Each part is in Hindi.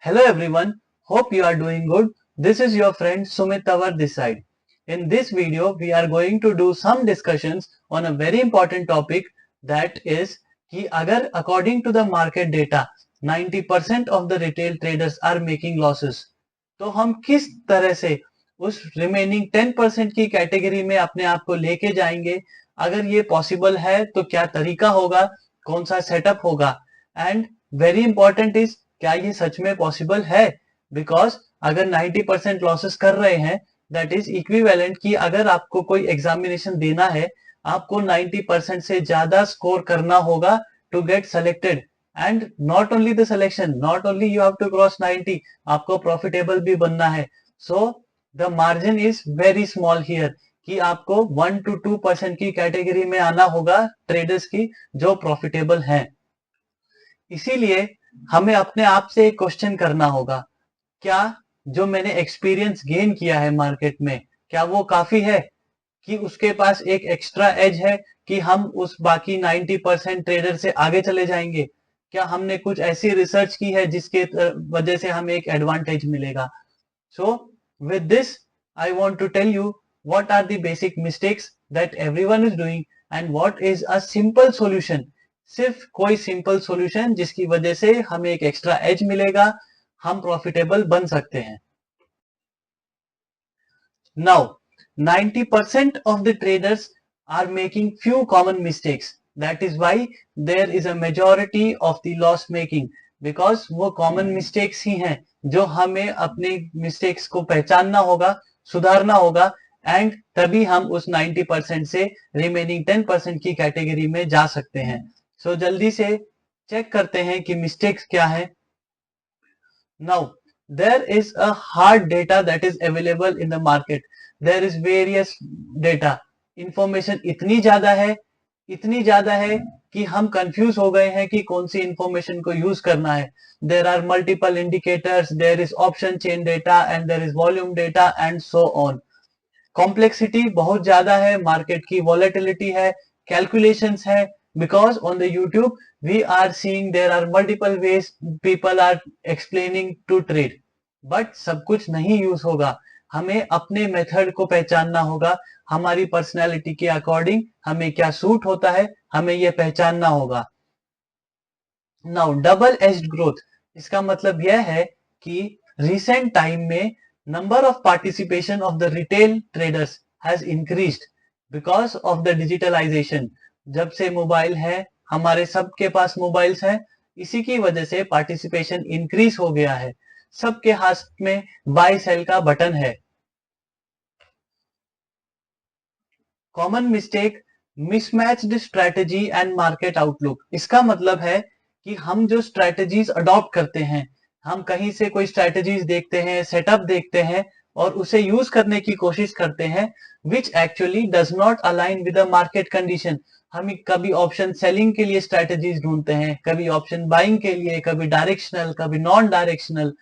Hello everyone, hope you are doing good. This is your friend Sumit Tawar this side. In this video, we are going to do some discussions on a very important topic, that is कि अगर according to the market data 90% of the retail traders are making losses, तो हम किस तरह से उस remaining 10% की कैटेगरी में अपने आप को लेके जाएंगे. अगर ये पॉसिबल है तो क्या तरीका होगा, कौन सा सेटअप होगा, एंड वेरी इंपॉर्टेंट इज क्या ये सच में पॉसिबल है. बिकॉज अगर 90% लॉसेस कर रहे हैं, दैट इज इक्विवेलेंट कि अगर आपको कोई एग्जामिनेशन देना है, आपको 90% से ज्यादा स्कोर करना होगा to get selected. And not only the selection, not only you have to cross 90, आपको प्रॉफिटेबल भी बनना है. So the margin is very small here कि आपको 1 to 2% की कैटेगरी में आना होगा ट्रेडर्स की जो प्रॉफिटेबल हैं. इसीलिए हमें अपने आप से एक क्वेश्चन करना होगा, क्या जो मैंने एक्सपीरियंस गेन किया है मार्केट में, क्या वो काफी है कि उसके पास एक एक्स्ट्रा एज है कि हम उस बाकी 90% ट्रेडर से आगे चले जाएंगे. क्या हमने कुछ ऐसी रिसर्च की है जिसके वजह से हमें एक एडवांटेज मिलेगा. So with this I want to tell you what are the basic mistakes that everyone is doing and what is a simple solution. सिर्फ कोई सिंपल सॉल्यूशन जिसकी वजह से हमें एक एक्स्ट्रा एज मिलेगा, हम प्रॉफिटेबल बन सकते हैं. Now 90% of the traders are making few common mistakes. That is why there is a majority of the loss making, because वो common mistakes ही हैं जो हमें अपने mistakes को पहचानना होगा, सुधारना होगा, एंड तभी हम उस 90% से रिमेनिंग 10% की कैटेगरी में जा सकते हैं. सो जल्दी से चेक करते हैं कि मिस्टेक्स क्या है. Now there is a hard data that is available in the market. There is various data. Information इतनी ज्यादा है कि हम कंफ्यूज हो गए हैं कि कौन सी इंफॉर्मेशन को यूज करना है. There are multiple indicators, there is option chain data and there is volume data and so on. Complexity बहुत ज्यादा है, मार्केट की वॉलेटिलिटी है, कैलकुलेशंस है, because on the YouTube we are seeing there are multiple ways people are explaining to trade. But सब कुछ नहीं यूज होगा, हमें अपने मेथड को पहचानना होगा. हमारी पर्सनैलिटी के अकॉर्डिंग हमें क्या सूट होता है, हमें यह पहचानना होगा. नाउ डबल एज्ड ग्रोथ, इसका मतलब यह है कि रिसेंट टाइम में number of participation of the retail traders has increased because of the digitalization. जब से मोबाइल है, हमारे सबके पास मोबाइल्स हैं, इसी की वजह से पार्टिसिपेशन इंक्रीज हो गया है. सबके हाथ में बाय सेल का बटन है. Common mistake, mismatched strategy and market outlook. इसका मतलब है कि हम जो स्ट्रेटेजीज अडॉप्ट करते हैं, हम कहीं से कोई स्ट्रेटेजीज देखते हैं, सेटअप देखते हैं और उसे यूज करने की कोशिश करते हैं, which actually does not align with the market condition. हम कभी ऑप्शन सेलिंग के लिए स्ट्रेटेजीज ढूंढते हैं, कभी ऑप्शन बाइंग के लिए, कभी डायरेक्शनल, कभी नॉन डायरेक्शनल.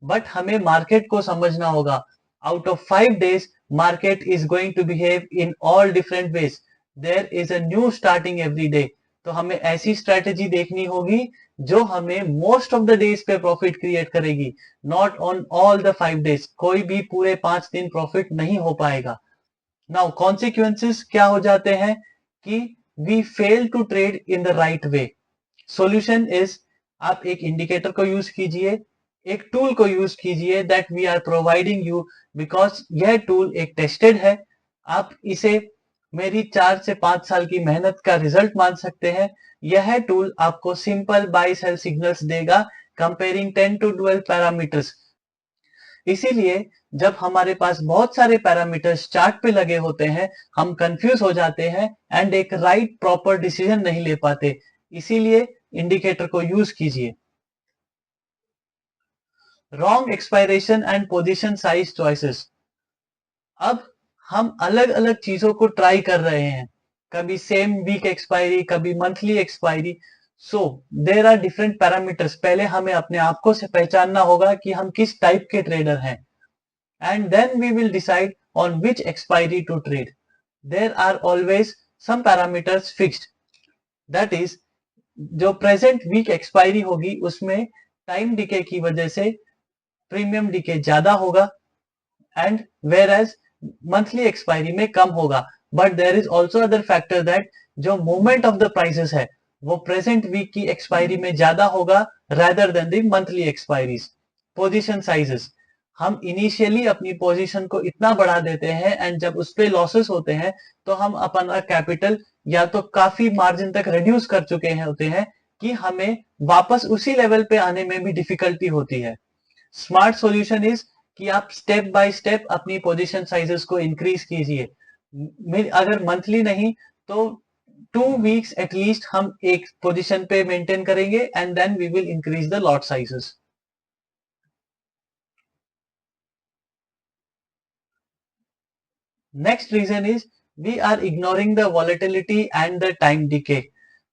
बट हमें मार्केट को समझना होगा. Out of 5 days market is going to behave in all different ways. There is a new starting every day. तो हमें ऐसी स्ट्रेटेजी देखनी होगी जो हमें मोस्ट ऑफ द डेज पे प्रॉफिट क्रिएट करेगी, not on all the 5 days. कोई भी पूरे 5 दिन प्रॉफिट नहीं हो पाएगा. नाउ कॉन्सिक्वेंसेस क्या हो जाते हैं कि we fail to trade in the right way. Solution is, आप एक इंडिकेटर को यूज कीजिए, एक टूल को यूज कीजिए that we are providing you, because यह टूल एक टेस्टेड है. आप इसे मेरी 4 से 5 साल की मेहनत का रिजल्ट मान सकते हैं. यह टूल आपको सिंपल बाय सेल सिग्नल्स देगा कंपेयरिंग 10 to 12 पैरामीटर्स. इसीलिए जब हमारे पास बहुत सारे पैरामीटर्स चार्ट पे लगे होते हैं, हम कंफ्यूज हो जाते हैं एंड एक राइट प्रॉपर डिसीजन नहीं ले पाते. इसीलिए इंडिकेटर को यूज कीजिए. Wrong expiration and position size choices. अब हम अलग अलग चीजों को ट्राई कर रहे हैं, कभी सेम वीक एक्सपायरी, कभी monthly expiry. So there are different parameters. पहले हमें अपने आप को से पहचानना होगा कि हम किस टाइप के ट्रेडर हैं, and then we will decide on which expiry to trade. There are always some parameters fixed, that is जो प्रेजेंट वीक एक्सपायरी होगी उसमें टाइम डिके की वजह से प्रीमियम डिके ज्यादा होगा and where as monthly expiry में कम होगा. But there is also other factor that जो मूवमेंट ऑफ द प्राइसेस है वो प्रेजेंट वीक की एक्सपायरी में ज्यादा होगा rather than the monthly expiries. Position sizes, हम इनिशियली अपनी पोजीशन को इतना बढ़ा देते हैं एंड जब उस पे लॉसेस होते हैं तो हम अपना कैपिटल या तो काफी मार्जिन तक रिड्यूस कर चुके हैं होते हैं कि हमें वापस उसी लेवल पे आने में भी डिफिकल्टी होती है. स्मार्ट सॉल्यूशन इज कि आप स्टेप बाय स्टेप अपनी पोजीशन साइजेस को इंक्रीज कीजिए. अगर मंथली नहीं तो 2 वीक्स एटलीस्ट हम एक पोजीशन पे मेंटेन करेंगे and then we will increase the lot sizes. Next reason is we are ignoring the volatility and the time decay.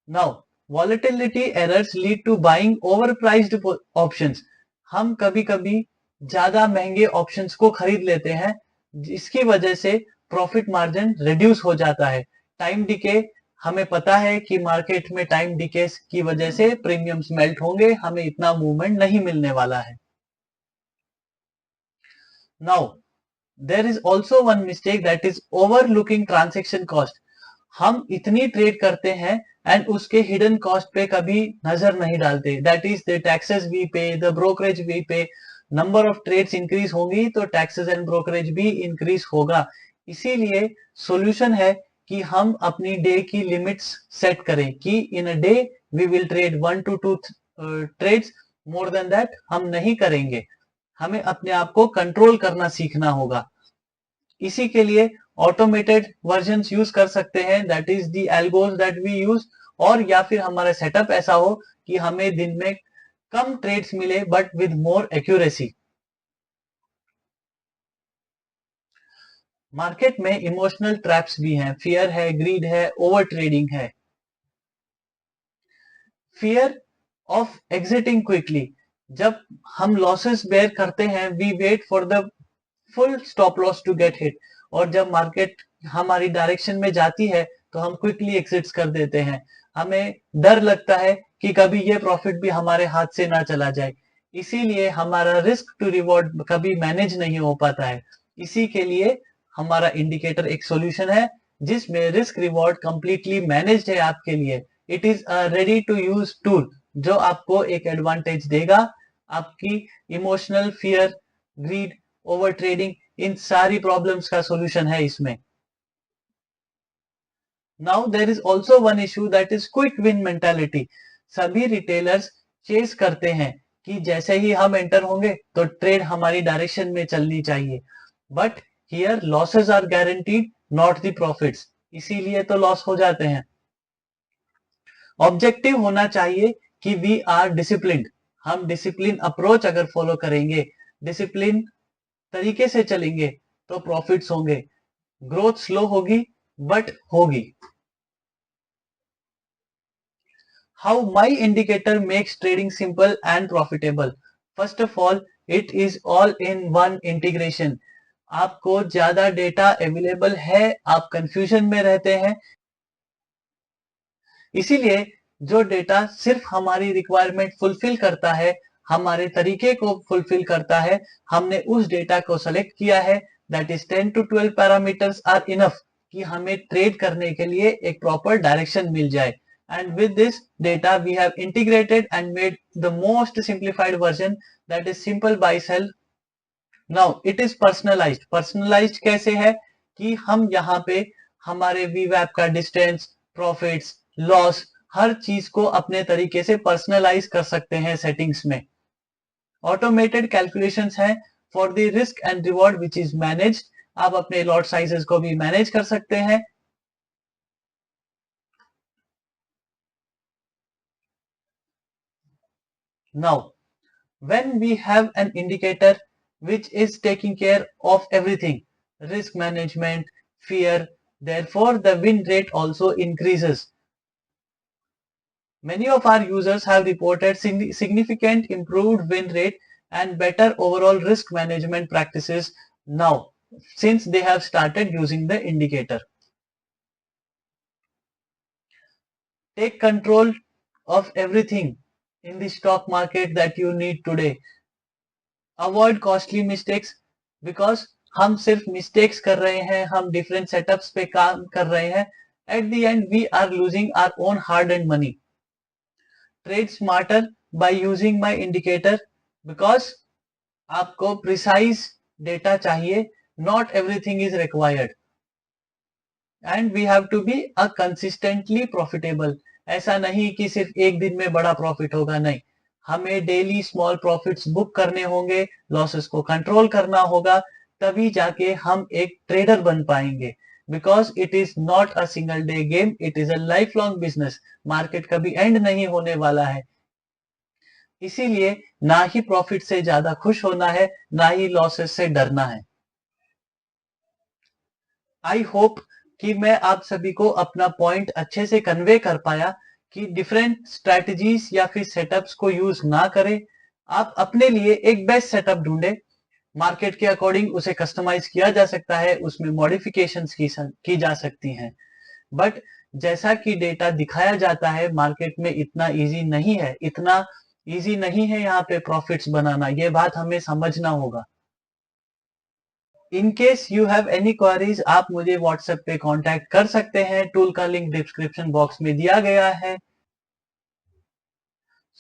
Now, volatility errors lead to buying overpriced options. हम कभी कभी ज्यादा महंगे ऑप्शंस को खरीद लेते हैं जिसकी वजह से प्रॉफिट मार्जिन रिड्यूस हो जाता है. टाइम डिके, हमें पता है कि मार्केट में टाइम डिके की वजह से प्रीमियम्स मेल्ट होंगे, हमें इतना मूवमेंट नहीं मिलने वाला है. Now there is also one mistake that is overlooking transaction cost. हम इतनी ट्रेड करते हैं एंड उसके हिडन कॉस्ट पे कभी नजर नहीं डालते. That is the taxes we pay, the brokerage we pay. Number of trades increase होंगी तो टैक्सेस एंड ब्रोकरेज भी इंक्रीज होगा. इसीलिए सॉल्यूशन है कि हम अपनी डे की लिमिट्स सेट करें कि in a day we will trade 1 to 2 trades, more than that हम नहीं करेंगे. हमें अपने आप को कंट्रोल करना सीखना होगा. इसी के लिए ऑटोमेटेड वर्जन यूज कर सकते हैं, that is the algos that we use. और या फिर हमारा सेटअप ऐसा हो कि हमें दिन में कम ट्रेड्स मिले but with more accuracy. Market में इमोशनल ट्रैप्स भी हैं. फियर है, ग्रीड है, ओवर ट्रेडिंग है. फियर ऑफ एग्जिटिंग क्विकली, जब हम लॉसेस बेयर करते हैं we wait for the full stop loss to get hit. और जब मार्केट हमारी डायरेक्शन में जाती है तो हम क्विकली एग्जिट्स कर देते हैं. हमें डर लगता है कि कभी ये प्रॉफिट भी हमारे हाथ से ना चला जाए. इसीलिए हमारा रिस्क टू रिवॉर्ड कभी मैनेज नहीं हो पाता है. इसी के लिए हमारा इंडिकेटर एक सॉल्यूशन है जिसमें रिस्क रिवॉर्ड कंप्लीटली मैनेज्ड है आपके लिए. It is a ready to use tool जो आपको एक एडवांटेज देगा. आपकी emotional fear, greed, over trading, इन सारी प्रॉब्लम्स का सॉल्यूशन है इसमें. Now there is also one issue that is quick win mentality. सभी रिटेलर्स चेस करते हैं कि जैसे ही हम एंटर होंगे तो ट्रेड हमारी डायरेक्शन में चलनी चाहिए. But here losses are guaranteed, not the profits. इसीलिए तो लॉस हो जाते हैं. ऑब्जेक्टिव होना चाहिए कि वी आर डिसिप्लिन्ड. हम डिसिप्लिन अप्रोच अगर फॉलो करेंगे, डिसिप्लिन तरीके से चलेंगे तो प्रॉफिट्स होंगे. ग्रोथ स्लो होगी बट होगी. How my indicator makes trading simple and profitable. First of all it is all in one integration. आपको ज्यादा डेटा अवेलेबल है, आप कंफ्यूजन में रहते हैं. इसीलिए जो डेटा सिर्फ हमारी रिक्वायरमेंट फुलफिल करता है, हमारे तरीके को फुलफिल करता है, हमने उस डेटा को सेलेक्ट किया है. That is 10 to 12 parameters are enough कि हमें ट्रेड करने के लिए एक प्रॉपर डायरेक्शन मिल जाए. And with this data we have integrated and made the most simplified version that is simple buy sell. Now it is personalized. Personalized कैसे है कि हम यहाँ पे हमारे वीवैप का डिस्टेंस, प्रॉफिट्स, लॉस, हर चीज को अपने तरीके से पर्सनलाइज कर सकते हैं सेटिंग्स में. ऑटोमेटेड कैलकुलेशंस हैं for the risk and reward which is managed. आप अपने लॉट साइजेस को भी मैनेज कर सकते हैं. Now when we have an indicator which is taking care of everything, risk management, fear, therefore the win rate also increases. Many of our users have reported significant improved win rate and better overall risk management practices now since they have started using the indicator. Take control of everything. in the stock market that you need today. Avoid costly mistakes because हम सिर्फ मिस्टेक्स कर रहे हैं, हम डिफरेंट सेटअप्स पे काम कर रहे हैं. At the end we are losing our own hard earned money. Trade smarter by using my indicator because आपको precise data चाहिए. Not everything is required. And we have to be a consistently profitable. ऐसा नहीं कि सिर्फ एक दिन में बड़ा प्रॉफिट होगा, नहीं. हमें डेली स्मॉल प्रॉफिट्स बुक करने होंगे, लॉसेस को कंट्रोल करना होगा, तभी जाके हम एक ट्रेडर बन पाएंगे. Because it is not a single day game, it is a life long business. Market कभी एंड नहीं होने वाला है. इसीलिए ना ही प्रॉफिट से ज्यादा खुश होना है, ना ही लॉसेस से डरना है. आई होप कि मैं आप सभी को अपना पॉइंट अच्छे से कन्वे कर पाया कि डिफरेंट स्ट्रैटेजीज या फिर सेटअप्स को यूज ना करें. आप अपने लिए एक बेस्ट सेटअप ढूंढे. मार्केट के अकॉर्डिंग उसे कस्टमाइज किया जा सकता है, उसमें मॉडिफिकेशंस की जा सकती हैं. बट जैसा कि डेटा दिखाया जाता है, मार्केट में इतना इजी नहीं है यहाँ पे प्रॉफिट्स बनाना. ये बात हमें समझना होगा. In case you have any queries, आप मुझे व्हाट्सएप पे कांटेक्ट कर सकते हैं. टूल का लिंक डिस्क्रिप्शन बॉक्स में दिया गया है.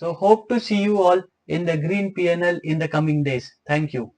So hope to see you all in the green PNL in the coming days. Thank you.